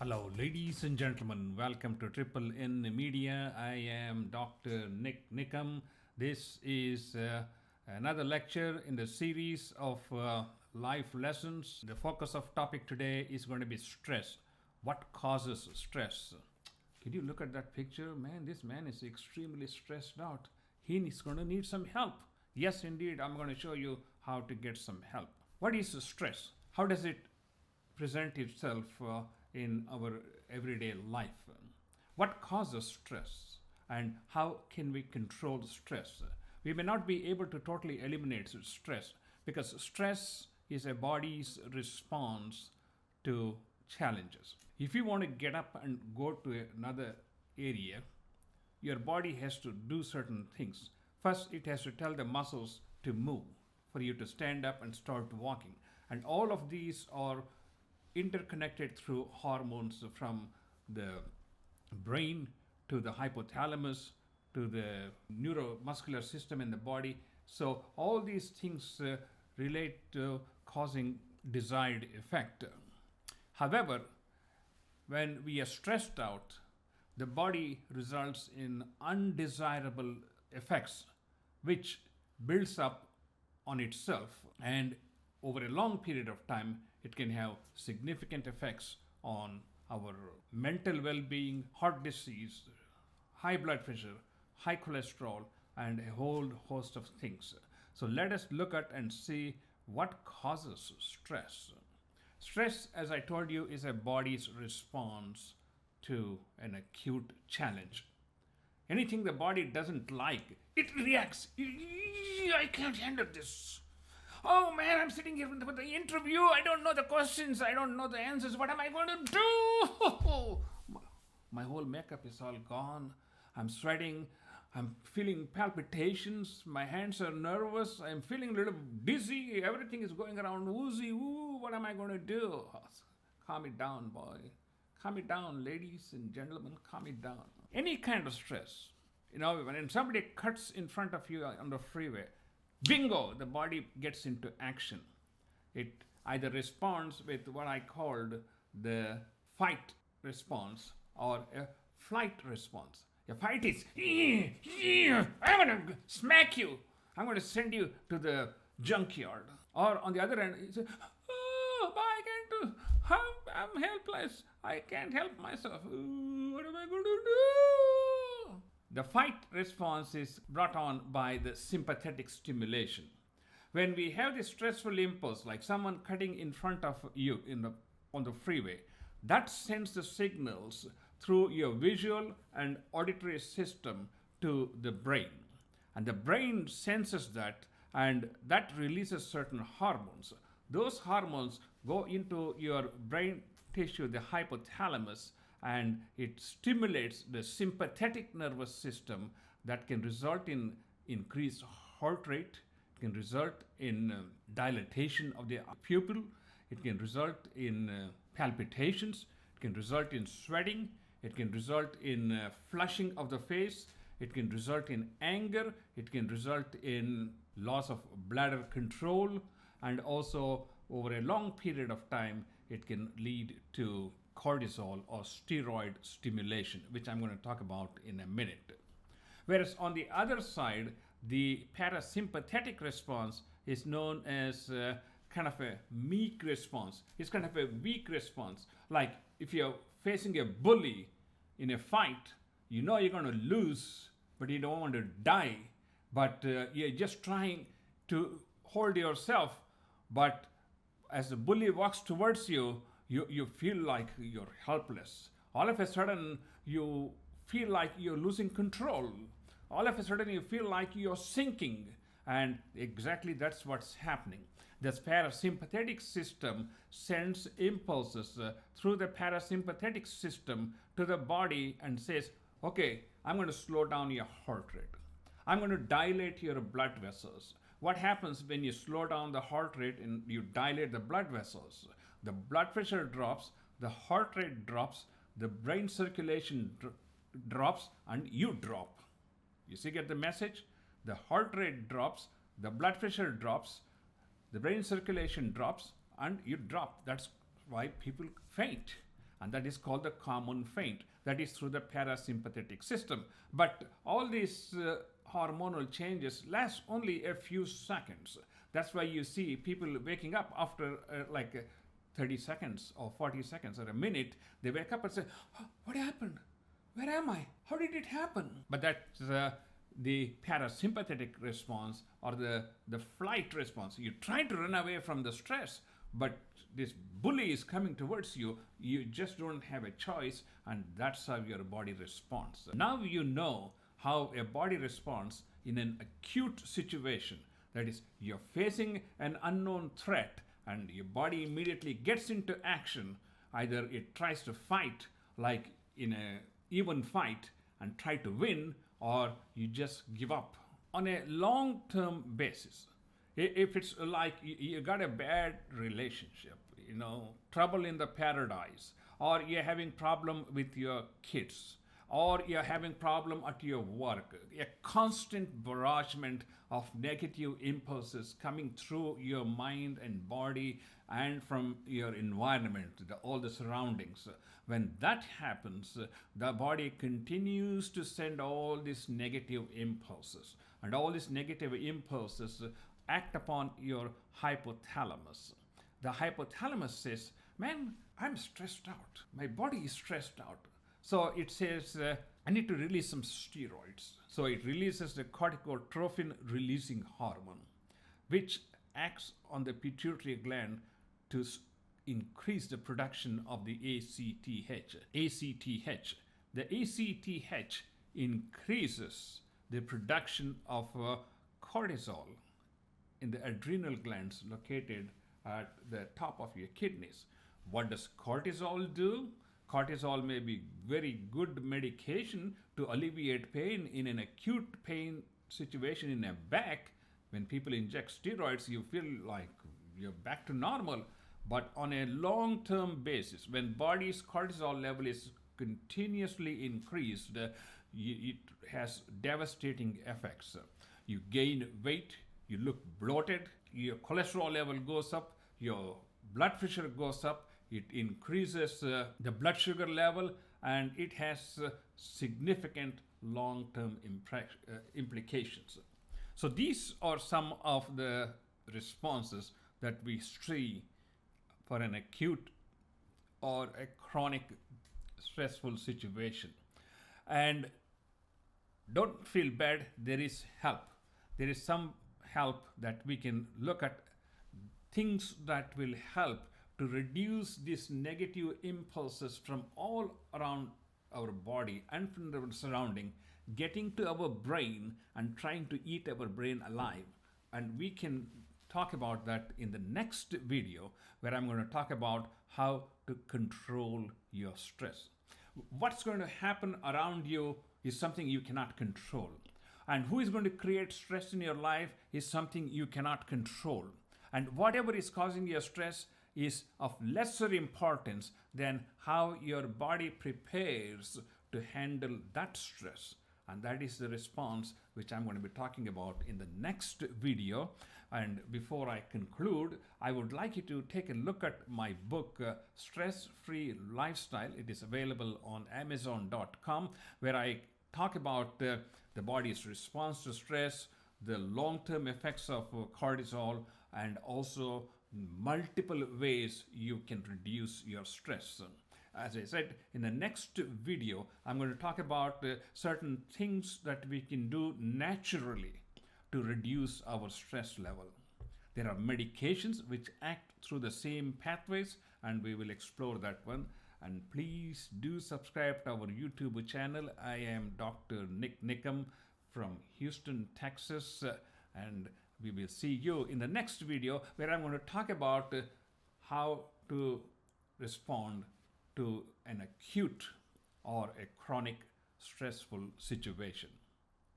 Hello, ladies and gentlemen. Welcome to Triple N Media. I am Dr. Nik Nikam. This is another lecture in the series of life lessons. The focus of topic today is going to be stress. What causes stress? Can you look at that picture? Man, this man is extremely stressed out. He is going to need some help. Yes, indeed, I'm going to show you how to get some help. What is stress? How does it present itself in our everyday life? What causes stress and how can we control stress? We may not be able to totally eliminate stress because stress is a body's response to challenges. If you want to get up and go to another area, your body has to do certain things. First, it has to tell the muscles to move for you to stand up and start walking. And all of these are interconnected through hormones from the brain to the hypothalamus to the neuromuscular system in the body. So all these things relate to causing desired effect. However, when we are stressed out, the body results in undesirable effects which builds up on itself, and over a long period of time it can have significant effects on our mental well-being, heart disease, high blood pressure, high cholesterol, and a whole host of things. So let us look at and see what causes stress. Stress, as I told you, is a body's response to an acute challenge. Anything the body doesn't like, it reacts. I can't handle this. Oh man, I'm sitting here for the interview. I don't know the questions. I don't know the answers. What am I going to do? My whole makeup is all gone. I'm sweating. I'm feeling palpitations. My hands are nervous. I'm feeling a little dizzy. Everything is going around woozy. Ooh, what am I going to do? Calm it down, boy. Calm it down, ladies and gentlemen. Calm it down. Any kind of stress. You know, when somebody cuts in front of you on the freeway, bingo, the body gets into action. It either responds with what I called the fight response or a flight response. A fight is, I'm going to smack you. I'm going to send you to the junkyard. Or on the other end, you say, oh, I can't do, I'm helpless. I can't help myself. What am I going to do? The fight response is brought on by the sympathetic stimulation. When we have this stressful impulse, like someone cutting in front of you on the freeway, that sends the signals through your visual and auditory system to the brain. And the brain senses that, and that releases certain hormones. Those hormones go into your brain tissue, the hypothalamus, and it stimulates the sympathetic nervous system that can result in increased heart rate, it can result in dilatation of the pupil, it can result in palpitations, it can result in sweating, it can result in flushing of the face, it can result in anger, it can result in loss of bladder control, and also over a long period of time it can lead to cortisol or steroid stimulation, which I'm going to talk about in a minute. Whereas on the other side, the parasympathetic response is known as kind of a meek response. It's kind of a weak response. Like if you're facing a bully in a fight, you know you're going to lose, but you don't want to die. But you're just trying to hold yourself. But as the bully walks towards you, you feel like you're helpless. All of a sudden, you feel like you're losing control. All of a sudden, you feel like you're sinking. And exactly that's what's happening. This parasympathetic system sends impulses through the parasympathetic system to the body and says, okay, I'm going to slow down your heart rate. I'm going to dilate your blood vessels. What happens when you slow down the heart rate and you dilate the blood vessels? The blood pressure drops, the heart rate drops, the brain circulation drops, and you drop. You see, get the message? The heart rate drops, the blood pressure drops, the brain circulation drops, and you drop. That's why people faint. and that is called the common faint. That is through the parasympathetic system. But all these hormonal changes last only a few seconds. That's why you see people waking up after 30 seconds or 40 seconds or a minute. They wake up and say, "Oh, what happened? Where am I? How did it happen?" But that's the parasympathetic response or the flight response. You're trying to run away from the stress, but this bully is coming towards you. You just don't have a choice, and that's how your body responds. Now you know how a body responds in an acute situation. That is, you're facing an unknown threat, and your body immediately gets into action. Either it tries to fight, like in a even fight, and try to win, or you just give up. On a long-term basis, if it's like you got a bad relationship, trouble in the paradise, or you're having problem with your kids, or you're having problem at your work, a constant barragement of negative impulses coming through your mind and body and from your environment, all the surroundings. When that happens, the body continues to send all these negative impulses, and all these negative impulses act upon your hypothalamus. The hypothalamus says, "Man, I'm stressed out. My body is stressed out." So it says, "I need to release some steroids." So it releases the corticotrophin releasing hormone, which acts on the pituitary gland to increase the production of the ACTH. The ACTH increases the production of cortisol in the adrenal glands located at the top of your kidneys. What does cortisol do? Cortisol may be very good medication to alleviate pain in an acute pain situation in a back. When people inject steroids, you feel like you're back to normal. But on a long-term basis, when body's cortisol level is continuously increased, it has devastating effects. You gain weight, you look bloated, your cholesterol level goes up, your blood pressure goes up, it increases the blood sugar level, and it has significant long-term implications. So these are some of the responses that we see for an acute or a chronic stressful situation. And don't feel bad, there is help. There is some help that we can look at, things that will help to reduce these negative impulses from all around our body and from the surrounding, getting to our brain and trying to eat our brain alive. And we can talk about that in the next video, where I'm going to talk about how to control your stress. What's going to happen around you is something you cannot control. And who is going to create stress in your life is something you cannot control. And whatever is causing your stress is of lesser importance than how your body prepares to handle that stress. And that is the response which I'm going to be talking about in the next video. And before I conclude, I would like you to take a look at my book, Stress-Free Lifestyle. It is available on Amazon.com, where I talk about the body's response to stress, the long-term effects of cortisol, and also multiple ways you can reduce your stress. As I said, in the next video, I'm going to talk about certain things that we can do naturally to reduce our stress level. There are medications which act through the same pathways, and we will explore that one. And please do subscribe to our YouTube channel. I am Dr. Nik Nikam from Houston, Texas, and we will see you in the next video, where I'm going to talk about how to respond to an acute or a chronic stressful situation.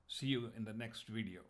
See you in the next video.